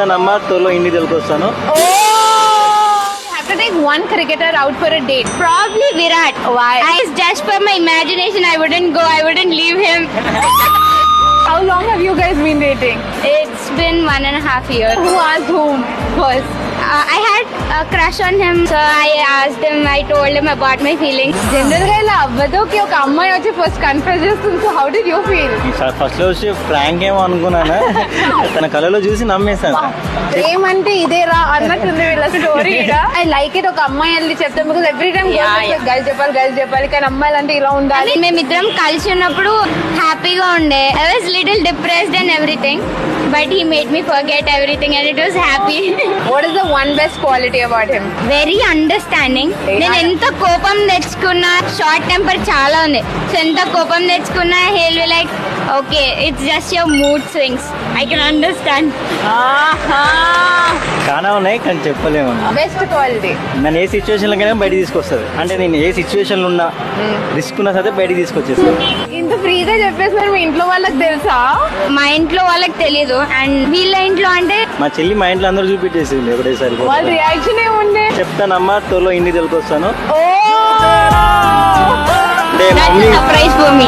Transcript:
చెప్తానమ్మా త్వరలో ఇంటికి తెలికొస్తాను. Have to take one cricketer out for a date. Probably Virat. Why? Just for my imagination, I wouldn't go. I wouldn't leave him. How long have you guys been dating? It's been 1.5 years. Who asked whom first? I had a crush on him, so I asked him. I told him about my feelings. General గా ఇలా అవ్వదు కి ఒక అమ్మాయి వచ్చి first confuse చేస్తుంది. So how did you feel? First లో వచ్చి ఫ్రాంక్ ఏమో అనుకున్నాను, తన కళలో చూసి నమ్మేశాను. ఏమంటే ఇదేరా అన్నట్టుంది వీళ్ళ స్టోరీ. I like it. ఒక అమ్మాయి వెళ్ళి చెప్తాం బికాస్ ఎవ్రీ టైమ్ గర్ల్స్ చెప్పాలి కానీ అమ్మాయిలు అంటే ఇలా ఉండాలి. మేమిద్దరం కలిసి ఉన్నప్పుడు హ్యాపీగా ఉండే. I was little depressed and everything, but he made me forget everything and it was happy. What is the one best quality about him? Very understanding. నేను ఎంత కోపం తెచ్చుకున్నా, షార్ట్ టెంపర్ చాలా ఉంది. సో ఎంత కోపం తెచ్చుకున్నా he'll be like okay it's just your mood swings, I can understand. చాలా ఉన్నాయి కానీ చెప్పలేము. బెస్ట్ క్వాలిటీ నన్ను ఏ సిచ్యువేషన్ లోకైనా బయట తీసుకొస్తుంది. అంటే నేను ఏ సిచ్యువేషన్ లో ఉన్నా రిస్క్ ఉన్నా సరే బయటకు తీసుకొచ్చేస్తాను. ఇంత ఫ్రీగా చెప్పేస్తున్నారు. మీ ఇంట్లో వాళ్ళకి తెలుసా? మా ఇంట్లో వాళ్ళకి తెలీదు, అండ్ వీళ్ళ ఇంట్లో అంటే మా చెల్లి మా ఇంట్లో అందరూ చూపించేసింది ఒకటేసారి. వాళ్ళ రియాక్షన్ ఏముండే? చెప్తానమ్మా త్వరలో ఇంటికి తెలికొస్తాను. Surprise for me.